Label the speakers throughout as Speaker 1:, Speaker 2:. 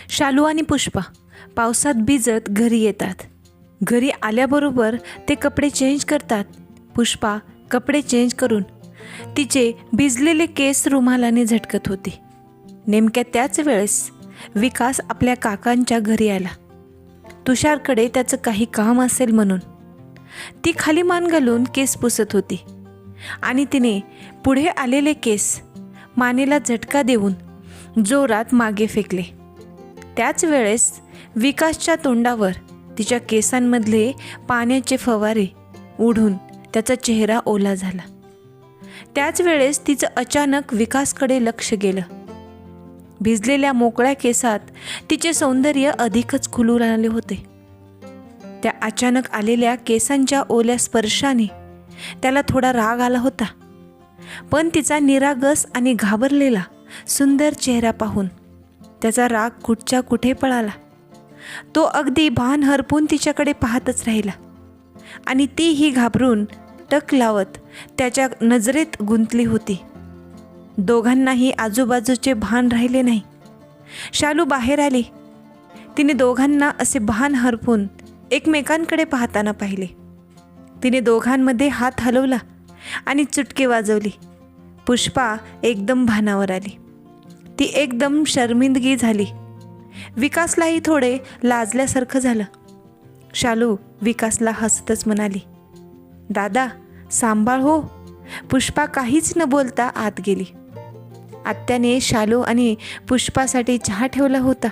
Speaker 1: शालू आणि पुष्पा पावसात भिजत घरी येतात. घरी आल्याबरोबर ते कपडे चेंज करतात. पुष्पा कपडे चेंज करून तिचे भिजलेले केस रुमालाने झटकत होती. नेमक्या त्याच वेळेस विकास आपल्या काकांच्या घरी आला. तुषारकडे त्याचं काही काम असेल म्हणून. ती खाली मान घालून केस पुसत होती आणि तिने पुढे आलेले केस मानेला झटका देऊन जोरात मागे फेकले. त्याच वेळेस विकासच्या तोंडावर तिच्या केसांमधले पाण्याचे फवारे उडून त्याचा चेहरा ओला झाला. त्याच वेळेस तिचं अचानक विकासकडे लक्ष गेलं. भिजलेल्या मोकळ्या केसात तिचे सौंदर्य अधिकच खुलून आले होते. त्या अचानक आलेल्या केसांच्या ओल्या स्पर्शाने त्याला थोडा राग आला होता. पण तिचा निरागस आणि घाबरलेला सुंदर चेहरा पाहून त्याचा राग कुठच्या कुठे पळाला. तो अगदी भान हरपून तिच्याकडे पाहतच राहिला आणि तीही घाबरून टक लावत त्याच्या नजरेत गुंतली होती. दोघांनाही आजूबाजूचे भान राहिले नाही. शालू बाहेर आली. तिने दोघांना असे भान हरपून एकमेकांकडे पाहताना पाहिले. तिने दोघांमध्ये हात हलवला आणि चुटकी वाजवली. पुष्पा एकदम भानावर आली. ती एकदम शर्मिंदगी झाली. विकासलाही थोडे लाजल्यासारखं झालं. शालू विकासला हसतच म्हणाली, दादा सांभाळ हो. पुष्पा काहीच न बोलता आत गेली. आत्याने शालू आणि पुष्पासाठी चहा ठेवला होता.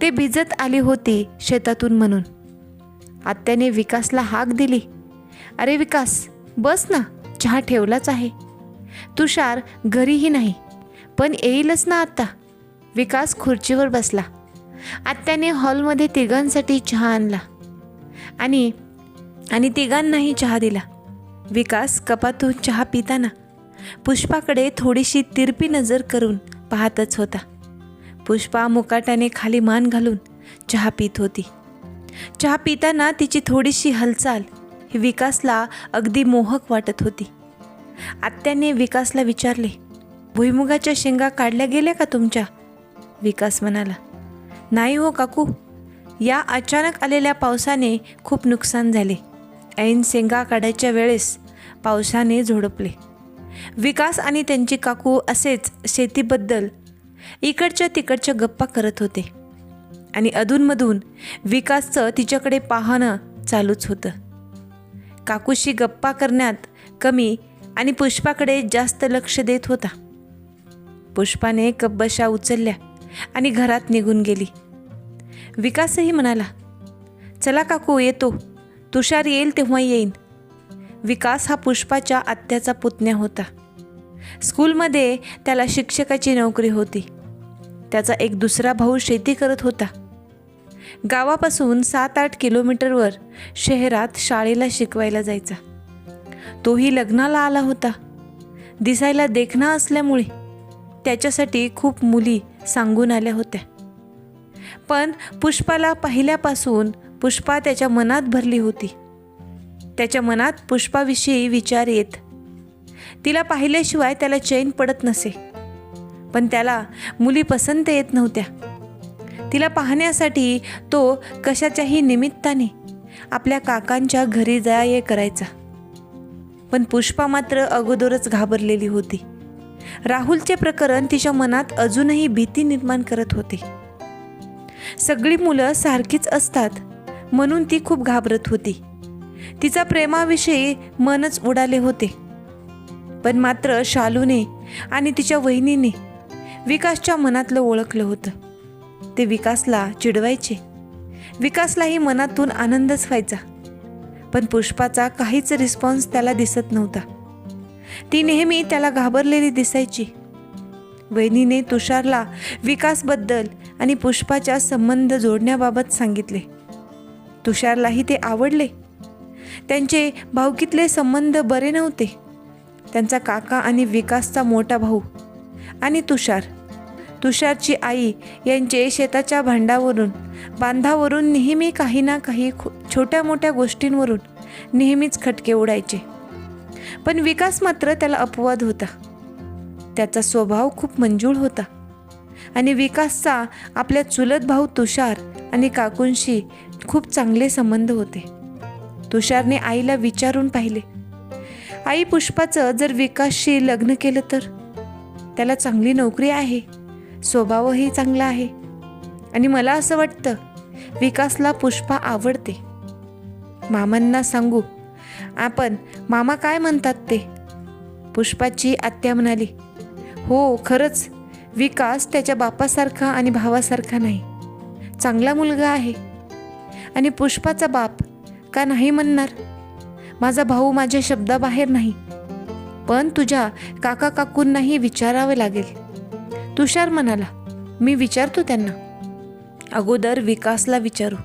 Speaker 1: ते भिजत आली होती शेतातून म्हणून. आत्याने विकासला हाक दिली, अरे विकास बस ना, चहा ठेवलाच आहे. तुषार घरीही नाही पण येईलच ना आता. विकास खुर्चीवर बसला. आत्याने हॉलमध्ये तिघांसाठी चहा आणला आणि तिघांनाही चहा दिला. विकास कपातून चहा पिताना पुष्पाकडे थोडीशी तिरपी नजर करून पाहतच होता. पुष्पा मुकाट्याने खाली मान घालून चहा पित होती. चहा पिताना तिची थोडीशी हालचाल ही विकासला अगदी मोहक वाटत होती. आत्याने विकासला विचारले, भुईमुगाच्या शेंगा काढल्या गेल्या का तुमच्या? विकास म्हणाला, नाही हो काकू, या अचानक आलेल्या पावसाने खूप नुकसान झाले. ऐन शेंगा काढायच्या वेळेस पावसाने झोडपले. विकास आणि त्यांची काकू असेच शेतीबद्दल इकडच्या तिकडच्या गप्पा करत होते आणि अधूनमधून विकासचं तिच्याकडे पाहणं चालूच होतं. काकूशी गप्पा करण्यात कमी आणि पुष्पाकडे जास्त लक्ष देत होता. पुष्पाने कपबशा उचलल्या आणि घरात निघून गेली. विकासही म्हणाला, चला काकू येतो, तुषार येईल तेव्हा येईन. विकास हा पुष्पाच्या आत्याचा पुतण्या होता. स्कूलमध्ये त्याला शिक्षकाची नोकरी होती. त्याचा एक दुसरा भाऊ शेती करत होता. गावापासून 7-8 किलोमीटरवर शहरात शाळेला शिकवायला जायचा. तोही लग्नाला आला होता. दिसायला देखणा असल्यामुळे त्याच्यासाठी खूप मुली सांगून आल्या होत्या. पण पुष्पाला पाहिल्यापासून पुष्पा त्याच्या मनात भरली होती. त्याच्या मनात पुष्पाविषयी विचार येत. तिला पाहिल्याशिवाय त्याला चैन पडत नसे. पण त्याला मुली पसंत येत नव्हत्या. तिला पाहण्यासाठी तो कशाच्याही निमित्ताने आपल्या काकांच्या घरी जा ये करायचा. पण पुष्पा मात्र अगोदरच घाबरलेली होती. राहुलचे प्रकरण तिच्या मनात अजूनही भीती निर्माण करत होते. सगळी मुलं सारखीच असतात म्हणून ती खूप घाबरत होती. तिचा प्रेमाविषयी मनच उडाले होते. पण मात्र शालूने आणि तिच्या वहिनीने विकासच्या मनातलं ओळखलं होतं. ते विकासला चिडवायचे. विकासलाही मनातून आनंदच व्हायचा. पण पुष्पाचा काहीच रिस्पॉन्स त्याला दिसत नव्हता. ती नेहमी त्याला घाबरलेली दिसायची. वहिनीने तुषारला विकासबद्दल आणि पुष्पाच्या संबंध जोडण्याबाबत सांगितले. तुषारलाही ते आवडले. त्यांचे भावकीतले संबंध बरे नव्हते. त्यांचा काका आणि विकासचा मोठा भाऊ आणि तुषारची आई यांचे शेताच्या बांधावरून नेहमी काही ना काही छोट्या मोठ्या गोष्टींवरून नेहमीच खटके उडायचे. पण विकास मात्र त्याला अपवाद होता. त्याचा स्वभाव खूप मंजूळ होता. आणि विकासचा आपल्या चुलत भाऊ तुषार आणि काकूंशी खूप चांगले संबंध होते. तुषारने आईला विचारून पाहिले, आई, पुष्पाचं जर विकासशी लग्न केलं तर? त्याला चांगली नोकरी आहे, स्वभावही चांगला आहे आणि मला असं वाटतं विकासला पुष्पा आवडते. मामांना सांगू आपण, मामा काय म्हणतात ते? पुष्पाची आत्या म्हणाली, हो, खरंच विकास त्याच्या बापासारखा आणि भावासारखा नाही. चांगला मुलगा आहे आणि पुष्पाचा बाप का नाही म्हणणार? माझा भाऊ माझ्या शब्दाबाहेर नाही, पण तुझ्या काका काकूंनाही विचारावं लागेल. तुषार म्हणाला, मी विचारतो त्यांना. अगोदर विकासला विचारू.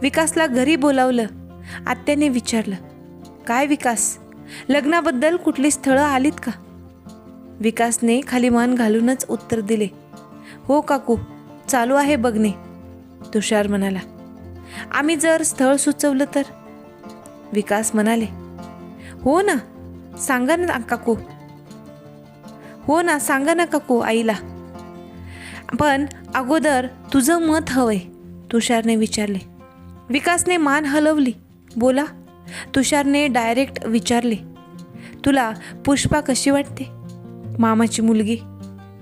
Speaker 1: विकासला घरी बोलावलं. आत्याने विचारलं, काय विकास, लग्नाबद्दल कुठली स्थळं आलीत का? विकासने खाली मान घालूनच उत्तर दिले, हो काकू, चालू आहे बघणे. तुषार म्हणाला, आम्ही जर स्थळ सुचवलं तर? विकास म्हणाले, हो ना, सांगा ना काकू. हो ना, सांगा ना काकू आईला. पण अगोदर तुझं मत हवंय, तुषारने विचारले. विकासने मान हलवली. बोला. तुषारने डायरेक्ट विचारले, तुला पुष्पा कशी वाटते? मामाची मुलगी,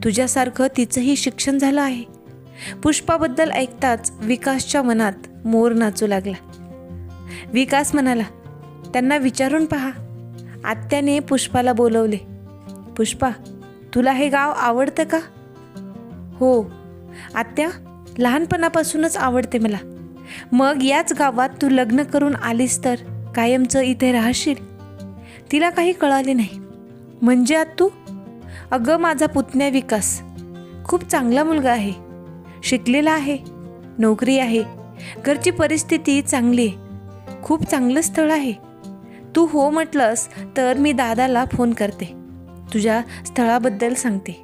Speaker 1: तुझ्यासारखं तिचंही शिक्षण झालं आहे. पुष्पाबद्दल ऐकताच विकासच्या मनात मोर नाचू लागला. विकास म्हणाला, त्यांना विचारून पहा. आत्याने पुष्पाला बोलवले. पुष्पा, तुला हे गाव आवडतं का? हो आत्या, लहानपणापासूनच आवडते मला. मग याच गावात तू लग्न करून आलीस तर कायमचं इथे राहशील? तिला काही कळाले नाही. म्हणजे आत्तू? अगं, माझा पुतण्या विकास खूप चांगला मुलगा आहे, शिकलेला आहे, नोकरी आहे, घरची परिस्थिती चांगली आहे, खूप चांगलं स्थळ आहे. तू हो म्हटलंस तर मी दादाला फोन करते, तुझ्या स्थळाबद्दल सांगते.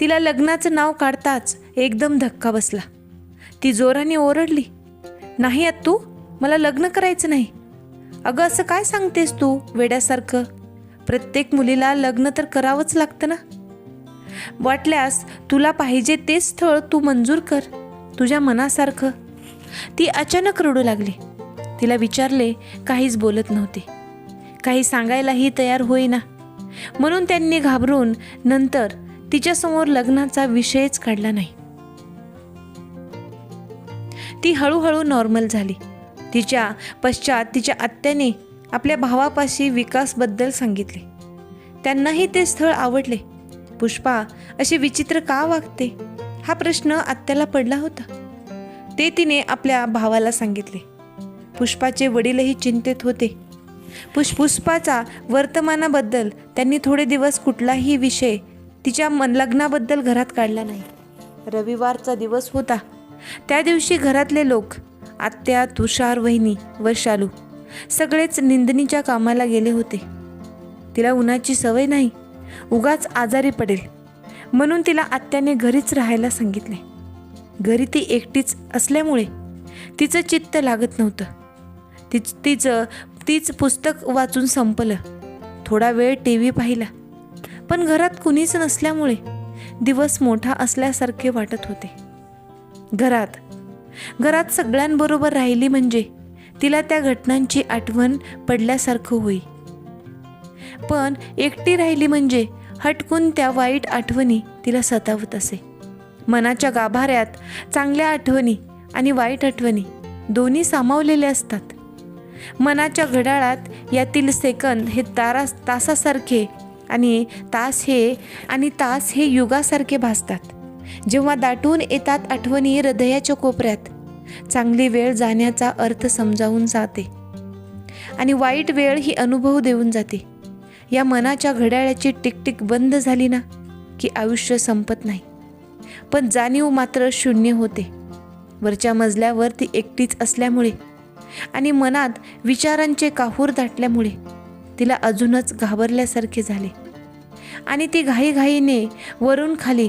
Speaker 1: तिला लग्नाचं नाव काढताच एकदम धक्का बसला. ती जोराने ओरडली, नाही आत्तू, मला लग्न करायचं नाही. अगं, असं काय सांगतेस तू वेड्यासारखं? प्रत्येक मुलीला लग्न तर करावंच लागतं ना. वाटल्यास तुला पाहिजे तेच स्थळ तू मंजूर कर, तुझ्या मनासारखं. ती अचानक रडू लागली. तिला विचारले, काहीच बोलत नव्हती, काही सांगायलाही तयार होईना. म्हणून त्यांनी घाबरून नंतर तिच्यासमोर लग्नाचा विषयच काढला नाही. ती हळूहळू नॉर्मल झाली. तिच्या पश्चात तिच्या आत्याने आपल्या भावापाशी विकासबद्दल सांगितले. त्यांनाही ते स्थळ आवडले. पुष्पा अशी विचित्र का वागते हा प्रश्न आत्याला पडला होता. ते तिने आपल्या भावाला सांगितले. पुष्पाचे वडीलही चिंतित होते. पुष्पाचा वर्तमानाबद्दल त्यांनी थोडे दिवस कुठलाही विषय तिच्या लग्नाबद्दल घरात काढला नाही. रविवारचा दिवस होता. त्या दिवशी घरातले लोक, आत्या, तुषार, वहिनी व शालू सगळेच निंदणीच्या कामाला गेले होते. तिला उन्हाची सवय नाही, उगाच आजारी पडेल म्हणून तिला आत्याने घरीच राहायला सांगितले. घरी ती एकटीच असल्यामुळे तिचं चित्त लागत नव्हतं. तीच पुस्तक वाचून संपलं. थोडा वेळ TV पाहिला, पण घरात कुणीच नसल्यामुळे दिवस मोठा असल्यासारखे वाटत होते. घरात सगळ्यांबरोबर राहिली म्हणजे तिला त्या घटनांची आठवण पडल्यासारखं होई. पण एकटी राहिली म्हणजे हटकून त्या वाईट आठवणी तिला सतावत असे. मनाच्या गाभाऱ्यात चांगल्या आठवणी आणि वाईट आठवणी दोन्ही सामावलेले असतात. मनाच्या घड्याळात यातील सेकंद हे तासासारखे आणि तास हे युगासारखे भासतात. जेव्हा दाटून येतात आठवणी हृदयाच्या कोपऱ्यात, चांगली वेळ जाण्याचा अर्थ समजावून जाते आणि वाईट वेळ ही अनुभव देऊन जाते. या मनाच्या घड्याळाची टिकटिक बंद झाली ना की आयुष्य संपत नाही, पण जाणीव मात्र शून्य होते. वरच्या मजल्यावर ती एकटीच असल्यामुळे आणि मनात विचारांचे काहूर दाटल्यामुळे तिला अजूनच घाबरल्यासारखे झाले आणि ती घाईघाईने वरून खाली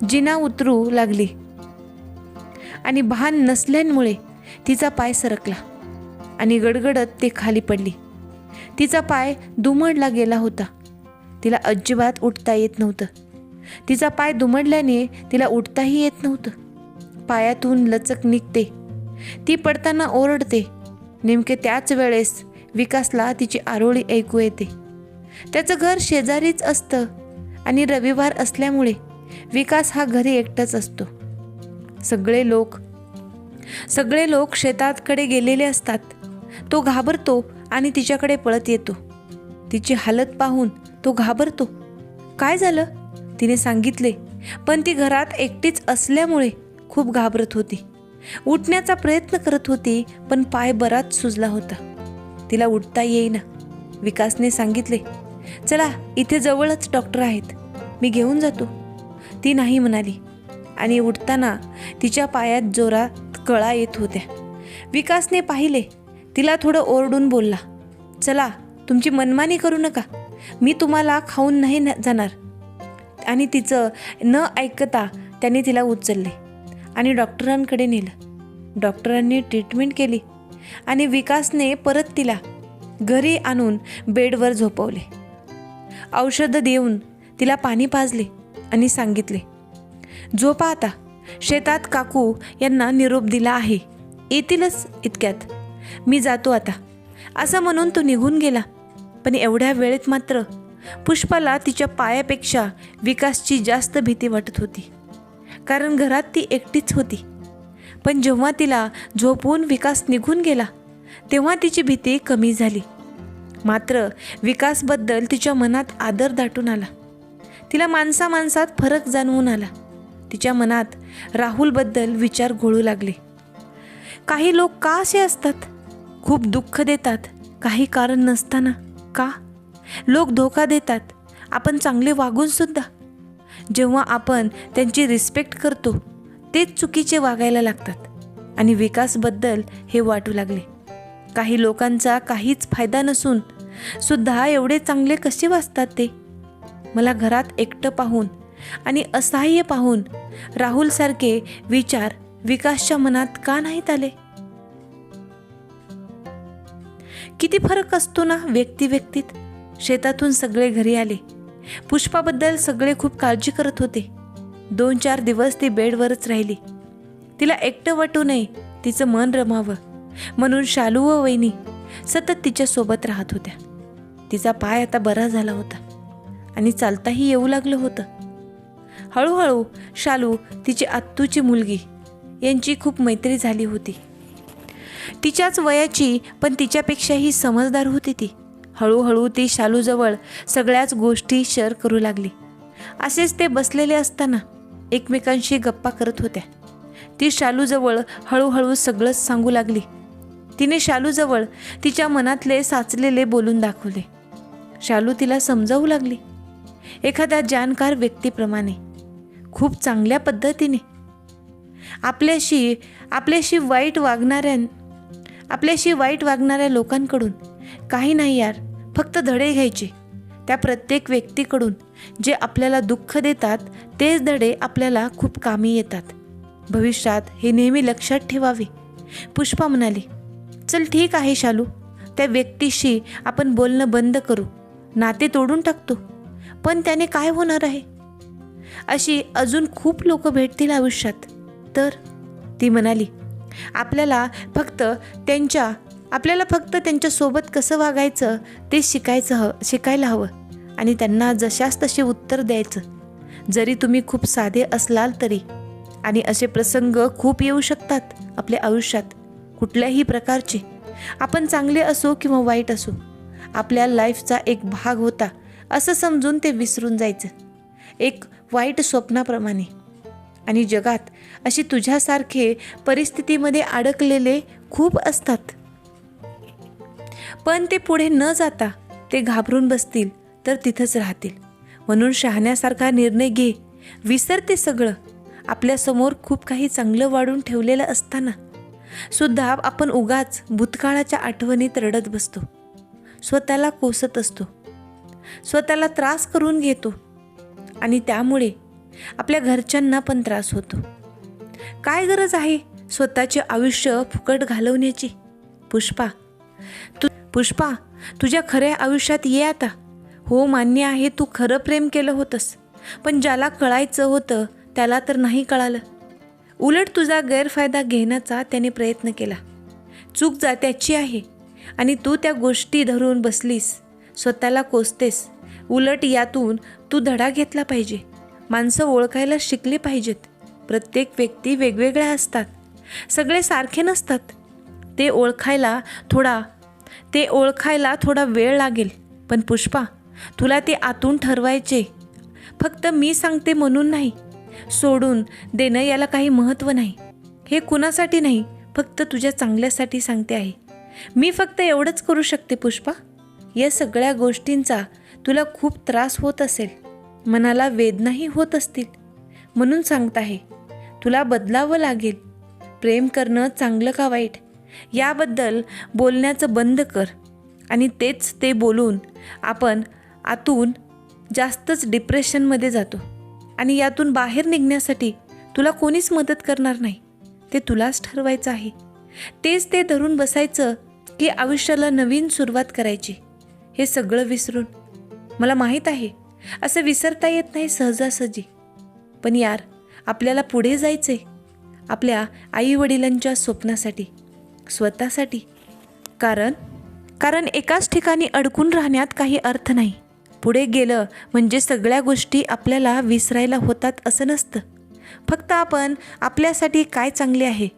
Speaker 1: जिना उतरू लागली आणि भान नसल्यामुळे तिचा पाय सरकला आणि गडगडत ते खाली पडली. तिचा पाय दुमडला गेला होता. तिला अजिबात उठता येत नव्हतं. तिचा पाय दुमडल्याने तिला उठताही येत नव्हतं. पायातून लचक निघते. ती पडताना ओरडते. नेमके त्याच वेळेस विकासला तिची आरोळी ऐकू येते. त्याचं घर शेजारीच असतं आणि रविवार असल्यामुळे विकास हा घरी एकटाच असतो. सगळे लोक शेताकडे गेलेले असतात. तो घाबरतो आणि तिच्याकडे पळत येतो. तिची हालत पाहून तो घाबरतो. काय झालं? तिने सांगितले, पण ती घरात एकटीच असल्यामुळे खूप घाबरत होती. उठण्याचा प्रयत्न करत होती, पण पाय बराच सुजला होता. तिला उठता येईना. विकासने सांगितले, चला इथे जवळच डॉक्टर आहेत, मी घेऊन जातो. ती नाही म्हणाली आणि उठताना तिच्या पायात जोरात कळा येत होत्या. विकासने पाहिले. तिला थोडं ओरडून बोलला, चला तुमची मनमानी करू नका, मी तुम्हाला खाऊन नाही जाणार. आणि तिचं न ऐकता त्याने तिला उचलले आणि डॉक्टरांकडे नेलं. डॉक्टरांनी ट्रीटमेंट केली आणि विकासने परत तिला घरी आणून बेडवर झोपवले. औषधं देऊन तिला पाणी पाजले आणि सांगितले, झोपा आता, शेतात काकू यांना निरोप दिला आहे, येतीलच इतक्यात, मी जातो आता. असं म्हणून तो निघून गेला. पण एवढ्या वेळेत मात्र पुष्पाला तिच्या पायापेक्षा विकासची जास्त भीती वाटत होती, कारण घरात ती एकटीच होती. पण जेव्हा तिला झोपवून विकास निघून गेला तेव्हा तिची भीती कमी झाली. मात्र विकासबद्दल तिच्या मनात आदर दाटून आला. तिला माणसात फरक जाणवून आला. तिच्या मनात राहुलबद्दल विचार घोळू लागले. काही लोक का असे असतात? खूप दुःख देतात काही कारण नसताना. का? लोक धोका देतात आपण चांगले वागून सुद्धा. जेव्हा आपण त्यांची रिस्पेक्ट करतो तेच चुकीचे वागायला लागतात. आणि विकासबद्दल हे वाटू लागले, काही लोकांचा काहीच फायदा नसून सुद्धा एवढे चांगले कसे वाचतात ते. मला घरात एकटं पाहून आणि असहाय्य पाहून राहुलसारखे विचार विकासच्या मनात का नाहीत आले? किती फरक असतो ना व्यक्तीत. शेतातून सगळे घरी आले. पुष्पाबद्दल सगळे खूप काळजी करत होते. 2-4 दिवस ती बेडवरच राहिली. तिला एकटं वाटू नये, तिचं मन रमावं म्हणून शालू व वहिनी सतत तिच्या सोबत राहत होत्या. तिचा पाय आता बरा झाला होता आणि चालताही येऊ लागलं होतं. हळूहळू शालू, तिची आत्तूची मुलगी यांची खूप मैत्री झाली होती. तिच्याच वयाची पण तिच्यापेक्षाही समजदार होती ती. हळूहळू ती शालूजवळ सगळ्याच गोष्टी शेअर करू लागली. असेच ते बसलेले असताना एकमेकांशी गप्पा करत होत्या. ती शालूजवळ हळूहळू सगळंच सांगू लागली. तिने शालूजवळ तिच्या मनातले साचलेले बोलून दाखवले. शालू तिला समजावू लागली, एखाद्या जाणकार व्यक्तीप्रमाणे, खूप चांगल्या पद्धतीने. आपल्याशी वाईट वागणाऱ्या लोकांकडून काही नाही यार, फक्त धडे घ्यायचे. त्या प्रत्येक व्यक्तीकडून जे आपल्याला दुःख देतात तेच धडे आपल्याला खूप कामी येतात. भविष्यात हे नेहमी लक्षात ठेवावे. पुष्पा म्हणाली, चल ठीक आहे शालू, त्या व्यक्तीशी आपण बोलणं बंद करू, नाते तोडून टाकतो. पण त्याने काय होणार आहे? अशी अजून खूप लोक भेटतील आयुष्यात. तर ती म्हणाली, आपल्याला फक्त त्यांच्यासोबत कसं वागायचं ते शिकायला हवं आणि त्यांना जशास तसे उत्तर द्यायचं. जरी तुम्ही खूप साधे असलाल तरी. आणि असे प्रसंग खूप येऊ शकतात आपल्या आयुष्यात, कुठल्याही प्रकारचे. आपण चांगले असो किंवा वाईट असो, आपल्या लाईफचा एक भाग होता असं समजून ते विसरून जायचं, एक वाईट स्वप्नाप्रमाणे. आणि जगात अशी तुझ्यासारखे परिस्थितीमध्ये अडकलेले खूप असतात. पण ते पुढे न जाता ते घाबरून बसतील तर तिथंच राहतील. म्हणून शहाण्यासारखा निर्णय घे. विसर ते सगळं. आपल्यासमोर खूप काही चांगलं वाढून ठेवलेलं असताना सुद्धा आपण उगाच भूतकाळाच्या आठवणीत रडत बसतो, स्वतःला कोसत असतो, स्वतःला त्रास करून घेतो आणि त्यामुळे आपल्या घरच्यांना पण त्रास होतो. काय गरज आहे स्वतःचे आयुष्य फुकट घालवण्याची? पुष्पा तुझ्या खऱ्या आयुष्यात ये आता. हो मान्य आहे, तू खरं प्रेम केलं होतंस, पण ज्याला कळायचं होतं त्याला तर नाही कळालं. उलट तुझा गैरफायदा घेण्याचा त्याने प्रयत्न केला. चूक त्याची आहे आणि तू त्या गोष्टी धरून बसलीस, स्वतःला कोसतेस. उलट यातून तू धडा घेतला पाहिजे. माणसं ओळखायला शिकली पाहिजेत. प्रत्येक व्यक्ती वेगवेगळ्या असतात, सगळे सारखे नसतात. ते ओळखायला थोडा वेळ लागेल. पण पुष्पा, तुला ते आतून ठरवायचे. फक्त मी सांगते म्हणून नाही. सोडून देणं याला काही महत्त्व नाही. हे कुणासाठी नाही, फक्त तुझ्या चांगल्यासाठी सांगते आहे. मी फक्त एवढंच करू शकते पुष्पा. या सगळ्या गोष्टींचा तुला खूप त्रास होत असेल, मनाला वेदनाही होत असतील, म्हणून सांगत आहे. तुला बदलावं लागेल. प्रेम करणं चांगलं का वाईट याबद्दल बोलण्याचं बंद कर. आणि ते बोलून आपण आतून जास्तच डिप्रेशनमध्ये जातो. आणि यातून बाहेर निघण्यासाठी तुला कोणीच मदत करणार नाही. ते तुलाच ठरवायचं आहे. ते धरून बसायचं की आयुष्याला नवीन सुरुवात करायची. हे सगळं विसरून, मला माहीत आहे असं विसरता येत नाही सहजासहजी. पण यार, आपल्याला पुढे जायचंय. आपल्या आईवडिलांच्या स्वप्नासाठी, स्वतःसाठी. कारण एकाच ठिकाणी अडकून राहण्यात काही अर्थ नाही. पुढे गेलं म्हणजे सगळ्या गोष्टी आपल्याला विसरायला होतात असं नसतं. फक्त आपण आपल्यासाठी काय चांगले आहे,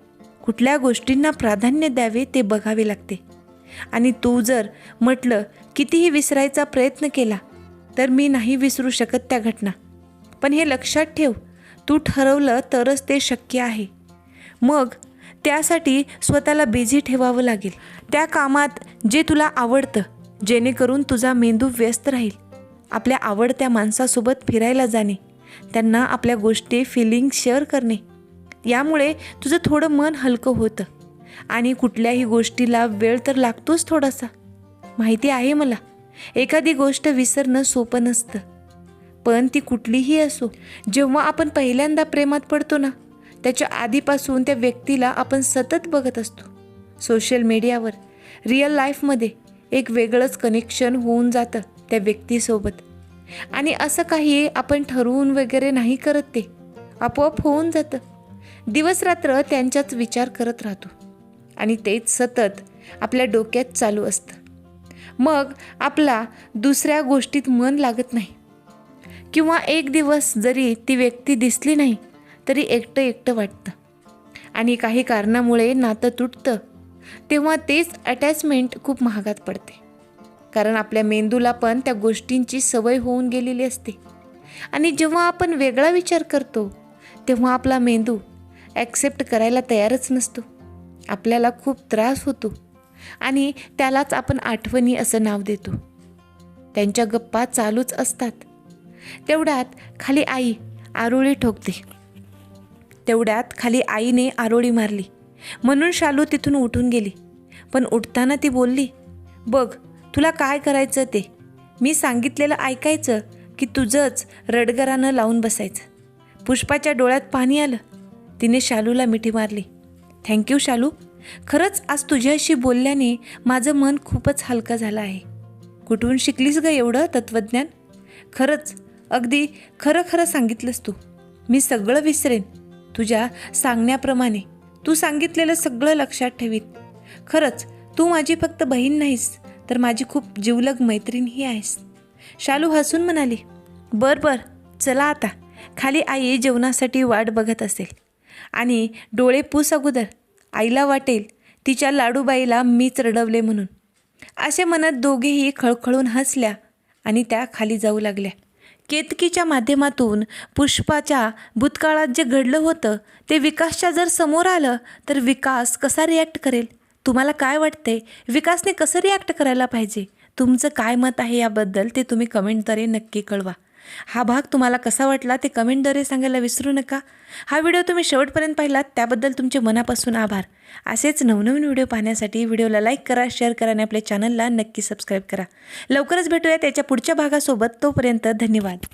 Speaker 1: कुठल्या गोष्टींना प्राधान्य द्यावे ते बघावे लागते. आणि तू जर म्हटलं कितीही विसरायचा प्रयत्न केला तर मी नाही विसरू शकत त्या घटना. पण हे लक्षात ठेव, तू ठरवलं तरच ते शक्य आहे. मग त्यासाठी स्वतःला बिझी ठेवावं लागेल. त्या कामात जे तुला आवडतं, जेणेकरून तुझा मेंदू व्यस्त राहील. आपल्या आवडत्या माणसासोबत फिरायला जाणे, त्यांना आपल्या गोष्टी फिलिंग्स शेअर करणे, यामुळे तुझं थोडं मन हलकं होतं. आणि कुठल्याही गोष्टीला वेळ तर लागतोच थोडासा. माहिती आहे मला, एखादी गोष्ट विसरणं सोपं नसतं. पण ती कुठलीही असो, जेव्हा आपण पहिल्यांदा प्रेमात पडतो ना, त्याच्या आधीपासून त्या व्यक्तीला आपण सतत बघत असतो. सोशल मीडियावर, रिअल लाईफमध्ये एक वेगळंच कनेक्शन होऊन जातं त्या व्यक्तीसोबत. आणि असं काही आपण ठरवून वगैरे नाही करत, ते आपोआप होऊन जातं. दिवस रात्र त्यांचाच विचार करत राहतो आणि तेच सतत आपल्या डोक्यात चालू असतं. मग आपला दुसऱ्या गोष्टीत मन लागत नाही. किंवा एक दिवस जरी ती व्यक्ती दिसली नाही तरी एकटं वाटतं. आणि काही कारणामुळे नातं तुटतं, तेव्हा तेच अटॅचमेंट खूप महागात पडते. कारण आपल्या मेंदूला पण त्या गोष्टींची सवय होऊन गेलेली असते. आणि जेव्हा आपण वेगळा विचार करतो तेव्हा आपला मेंदू ॲक्सेप्ट करायला तयारच नसतो. आपल्याला खूप त्रास होतो आणि त्यालाच आपण आठवणी असं नाव देतो. त्यांच्या गप्पा चालूच असतात. तेवढ्यात खाली आईने आरोळी मारली म्हणून शालू तिथून उठून गेली. पण उठताना ती बोलली, बघ तुला काय करायचं ते, मी सांगितलेलं ऐकायचं की तुझंच रडगरानं लावून बसायचं. पुष्पाच्या डोळ्यात पाणी आलं. तिने शालूला मिठी मारली. थँक्यू शालू, खरंच आज तुझ्याशी बोलल्याने माझं मन खूपच हलकं झालं आहे. कुठून शिकलीस ग एवढं तत्त्वज्ञान? खरंच अगदी खरं सांगितलंस तू. मी सगळं विसरेन तुझ्या सांगण्याप्रमाणे. तू सांगितलेलं सगळं लक्षात ठेवीन. खरंच तू माझी फक्त बहीण नाहीस तर माझी खूप जीवलग मैत्रीणही आहेस. शालू हसून म्हणाली, बरं चला आता. खाली आई जेवणासाठी वाट बघत असेल आणि डोळे पुस अगोदर. आईला वाटेल तिच्या लाडूबाईला मीच रडवले म्हणून. असे म्हणत दोघेही खळखळून हसल्या आणि त्या खाली जाऊ लागल्या. केतकीच्या माध्यमातून पुष्पाच्या भूतकाळात जे घडलं होतं ते विकासच्या जर समोर आलं तर विकास कसा रिॲक्ट करेल? तुम्हाला काय वाटतंय, विकासने कसं रिॲक्ट करायला पाहिजे? तुमचं काय मत आहे याबद्दल ते तुम्ही कमेंटद्वारे नक्की कळवा. हा भाग तुम्हाला कसा वाटला ते कमेंटद्वारे सांगायला विसरू नका. हा व्हिडिओ तुम्ही शेवटपर्यंत पाहिलात त्याबद्दल तुमचे मनापासून आभार. असेच नवनवीन व्हिडिओ पाहण्यासाठी व्हिडिओला लाईक करा, शेअर करा आणि आपल्या चॅनलला नक्की सबस्क्राईब करा. लवकरच भेटूया त्याच्या पुढच्या भागासोबत. तोपर्यंत धन्यवाद.